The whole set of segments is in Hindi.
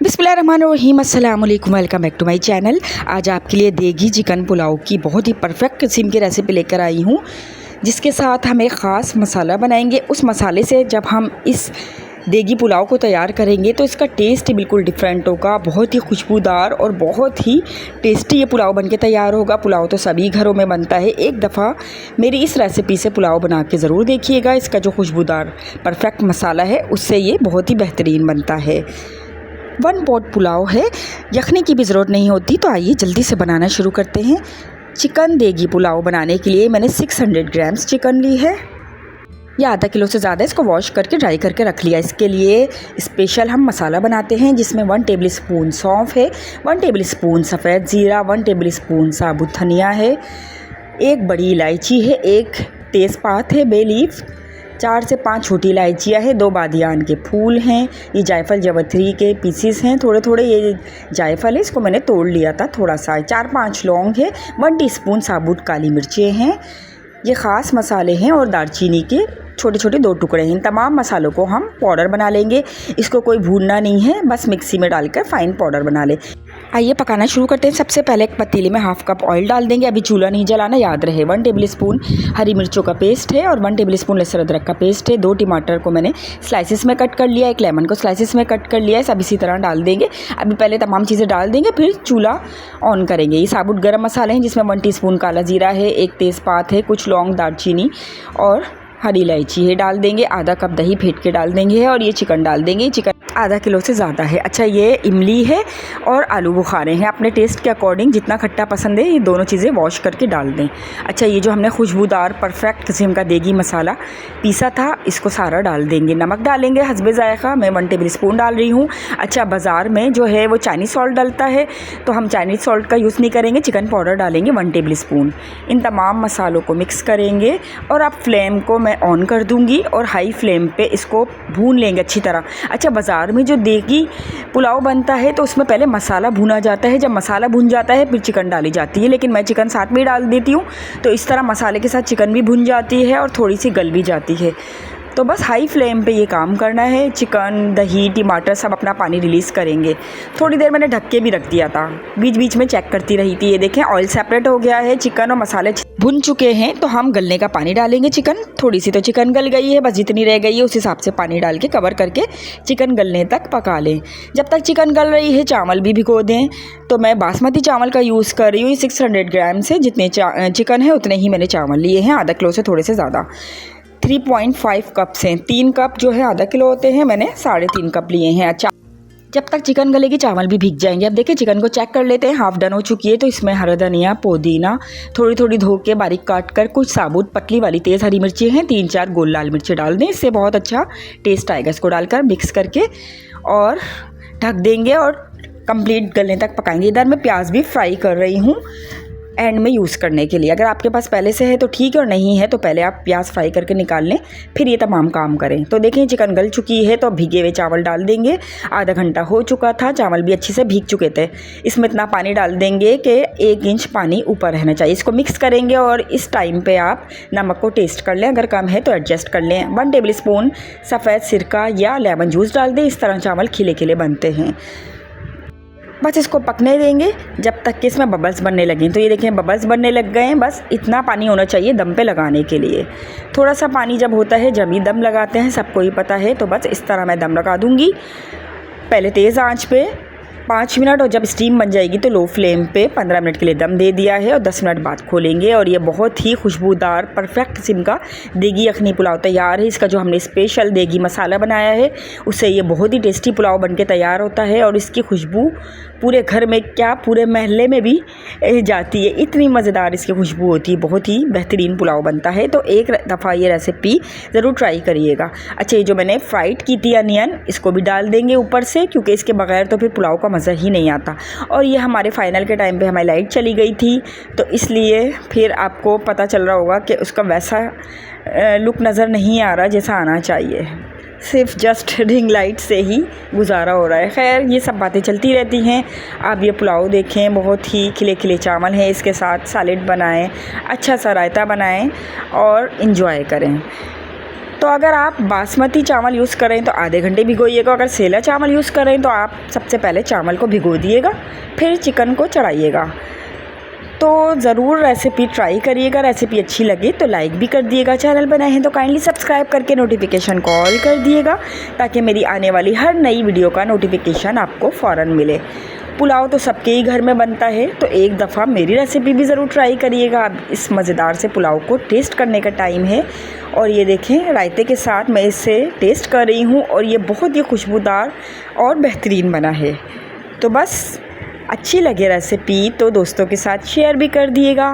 बिस्मिल्लाहिर्रहमानिर्रहीम, अस्सलाम वालेकुम, welcome back to my channel. आज आपके लिए देगी चिकन पुलाव की बहुत ही परफेक्ट किस्म की रेसिपी लेकर आई हूँ, जिसके साथ हम एक ख़ास मसाला बनाएंगे। उस मसाले से जब हम इस देगी पुलाव को तैयार करेंगे तो इसका टेस्ट बिल्कुल डिफरेंट होगा, बहुत ही खुशबूदार और बहुत ही टेस्टी ये पुलाव बनके तैयार होगा। पुलाव तो सभी घरों में बनता है, एक दफ़ा मेरी इस रेसिपी से पुलाव बना के ज़रूर देखिएगा। इसका जो खुशबूदार परफेक्ट मसाला है उससे ये बहुत ही बेहतरीन बनता है। 1 पॉट पुलाव है, यखनी की भी ज़रूरत नहीं होती। तो आइए जल्दी से बनाना शुरू करते हैं। चिकन देगी पुलाव बनाने के लिए मैंने 600 ग्राम्स चिकन ली है, या आधा किलो से ज़्यादा। इसको वॉश करके ड्राई करके रख लिया। इसके लिए स्पेशल हम मसाला बनाते हैं, जिसमें 1 टेबल स्पून सौंफ है, 1 टेबल स्पून सफ़ेद ज़ीरा, 1 टेबल स्पून साबुत धनिया है, 1 बड़ी इलायची है, 1 तेज़पात है, बे लीफ, 4 से 5 छोटी इलायचियाँ हैं, 2 बादियान के फूल हैं, ये जायफल जावित्री के पीसीस हैं थोड़े थोड़े। ये जायफल है, इसको मैंने तोड़ लिया था थोड़ा सा। 4-5 लौंग है, 1 टीस्पून साबुत काली मिर्चें हैं, ये ख़ास मसाले हैं, और दालचीनी के छोटे छोटे 2 टुकड़े हैं। इन तमाम मसालों को हम पाउडर बना लेंगे। इसको कोई भूनना नहीं है, बस मिक्सी में डालकर फ़ाइन पाउडर बना ले। आइए पकाना शुरू करते हैं। सबसे पहले एक पतीले में 1/2 कप ऑयल डाल देंगे। अभी चूल्हा नहीं जलाना, याद रहे। 1 टेबल स्पून हरी मिर्चों का पेस्ट है और 1 टेबल स्पून लहसुन अदरक का पेस्ट है। 2 टमाटर को मैंने स्लाइसिस में कट कर लिया, 1 लेमन को स्लाइसिस में कट कर लिया है। सब इसी तरह डाल देंगे। अभी पहले तमाम चीज़ें डाल देंगे, फिर चूल्हा ऑन करेंगे। ये साबुत गरम मसाले हैं, जिसमें 1 टीस्पून काला जीरा है, 1 तेज़पात है, कुछ लौंग, दालचीनी और हरी इलायची है डाल देंगे। आधा कप दही फेंट के डाल देंगे, और ये चिकन डाल देंगे। चिकन आधा किलो से ज़्यादा है। अच्छा, ये इमली है और आलू बुखारे हैं। अपने टेस्ट के अकॉर्डिंग जितना खट्टा पसंद है, ये दोनों चीज़ें वॉश करके डाल दें। अच्छा, ये जो हमने खुशबूदार परफेक्ट किस्म का देगी मसाला पीसा था, इसको सारा डाल देंगे। नमक डालेंगे हस्बे ज़ायक़ा, मैं 1 टेबल स्पून डाल रही हूँ। अच्छा, बाज़ार में जो है वो चाइनीज़ सॉल्ट डलता है, तो हम चाइनीज़ सॉल्ट का यूज़ नहीं करेंगे। चिकन पाउडर डालेंगे 1 टेबल स्पून। इन तमाम मसालों को मिक्स करेंगे, और अब फ्लेम को मैं ऑन कर दूँगी और हाई फ्लेम पे इसको भून लेंगे अच्छी तरह। अच्छा, बाज़ार में जो देगी पुलाव बनता है तो उसमें पहले मसाला भुना जाता है। जब मसाला भुन जाता है फिर चिकन डाली जाती है, लेकिन मैं चिकन साथ में ही डाल देती हूँ, तो इस तरह मसाले के साथ चिकन भी भुन जाती है और थोड़ी सी गल भी जाती है। तो बस हाई फ्लेम पे ये काम करना है। चिकन, दही, टमाटर सब अपना पानी रिलीज़ करेंगे। थोड़ी देर मैंने ढक के भी रख दिया था, बीच बीच में चेक करती रही थी। ये देखें, ऑयल सेपरेट हो गया है, चिकन और मसाले भुन चुके हैं। तो हम गलने का पानी डालेंगे। चिकन थोड़ी सी तो चिकन गल गई है, बस जितनी रह गई है उस हिसाब से पानी डाल के कवर करके चिकन गलने तक पका लें। जब तक चिकन गल रही है चावल भी भिगो दें। तो मैं बासमती चावल का यूज़ कर रही हूँ। 600 ग्राम से जितने चिकन है उतने ही मैंने चावल लिए हैं, आधा किलो से थोड़े से ज़्यादा। 3.5 कप से 3 कप जो है आधा किलो होते हैं, मैंने 3.5 कप लिए हैं। अच्छा, जब तक चिकन गलेगी चावल भी भीग जाएंगे। अब देखिए चिकन को चेक कर लेते हैं, हाफ डन हो चुकी है। तो इसमें हरा धनिया, पुदीना थोड़ी थोड़ी धो के बारीक काट कर, कुछ साबुत पतली वाली तेज़ हरी मिर्ची हैं, 3-4 गोल लाल मिर्ची डाल दें, इससे बहुत अच्छा टेस्ट आएगा। इसको डालकर मिक्स करके और ढक देंगे और कंप्लीट गलने तक पकाएंगे। इधर मैं प्याज भी फ्राई कर रही हूँ एंड में यूज़ करने के लिए। अगर आपके पास पहले से है तो ठीक है, और नहीं है तो पहले आप प्याज फ्राई करके निकाल लें, फिर ये तमाम काम करें। तो देखें चिकन गल चुकी है, तो भीगे हुए चावल डाल देंगे। आधा घंटा हो चुका था, चावल भी अच्छे से भीग चुके थे। इसमें इतना पानी डाल देंगे कि 1 इंच पानी ऊपर रहना चाहिए। इसको मिक्स करेंगे, और इस टाइम पे आप नमक को टेस्ट कर लें, अगर कम है तो एडजस्ट कर लें। 1 टेबल स्पून सफ़ेद सिरका या लेमन जूस डाल दें। इस तरह चावल खिले खिले बनते हैं। बस इसको पकने देंगे जब तक कि इसमें बबल्स बनने लगें। तो ये देखें बबल्स बनने लग गए हैं। बस इतना पानी होना चाहिए दम पे लगाने के लिए। थोड़ा सा पानी जब होता है, जब ही दम लगाते हैं, सबको ही पता है। तो बस इस तरह मैं दम लगा दूँगी, पहले तेज़ आंच पे 5 मिनट, और जब स्टीम बन जाएगी तो लो फ्लेम पे 15 मिनट के लिए दम दे दिया है, और 10 मिनट बाद खोलेंगे। और ये बहुत ही खुशबूदार परफेक्ट किस्म का देगी यखनी पुलाव तैयार है। इसका जो हमने स्पेशल देगी मसाला बनाया है, उससे ये बहुत ही टेस्टी पुलाव बनके तैयार होता है, और इसकी खुशबू पूरे घर में क्या पूरे महल्ले में भी जाती है। इतनी मज़ेदार इसकी खुशबू होती है, बहुत ही बेहतरीन पुलाव बनता है। तो एक दफ़ा ये रेसिपी ज़रूर ट्राई करिएगा। अच्छा, ये जो मैंने फ्राइड की थी अनियन, इसको भी डाल देंगे ऊपर से, क्योंकि इसके बगैर तो फिर पुलाव का मज़ा ही नहीं आता। और ये हमारे फाइनल के टाइम पे हमारी लाइट चली गई थी, तो इसलिए फिर आपको पता चल रहा होगा कि उसका वैसा लुक नज़र नहीं आ रहा जैसा आना चाहिए। सिर्फ जस्ट रिंग लाइट से ही गुजारा हो रहा है। खैर, ये सब बातें चलती रहती हैं। आप ये पुलाव देखें, बहुत ही खिले खिले चावल हैं, इसके साथ सैलेड बनाएं, अच्छा सा रायता बनाएं और इन्जॉय करें। तो तो अगर आप बासमती चावल यूज़ करें तो आधे घंटे भिगोइएगा, अगर सेला चावल यूज़ करें तो आप सबसे पहले चावल को भिगो दिएगा, फिर चिकन को चढ़ाइएगा। तो ज़रूर रेसिपी ट्राई करिएगा। रेसिपी अच्छी लगी तो लाइक भी कर दिएगा, चैनल बनाए हैं तो काइंडली सब्सक्राइब करके नोटिफिकेशन को ऑल कर दिएगा, ताकि मेरी आने वाली हर नई वीडियो का नोटिफिकेशन आपको फ़ौरन मिले। पुलाव तो सबके ही घर में बनता है, तो एक दफ़ा मेरी रेसिपी भी ज़रूर ट्राई करिएगा। अब इस मज़ेदार से पुलाव को टेस्ट करने का टाइम है। और ये देखें, रायते के साथ मैं इसे टेस्ट कर रही हूँ और ये बहुत ही खुशबूदार और बेहतरीन बना है। तो बस अच्छी लगे रेसिपी तो दोस्तों के साथ शेयर भी कर दिएगा।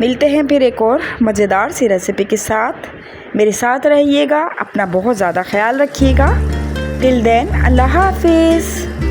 मिलते हैं फिर एक और मज़ेदार सी रेसिपी के साथ। मेरे साथ रहिएगा, अपना बहुत ज़्यादा ख्याल रखिएगा। टिल देन, अल्लाह हाफिज़।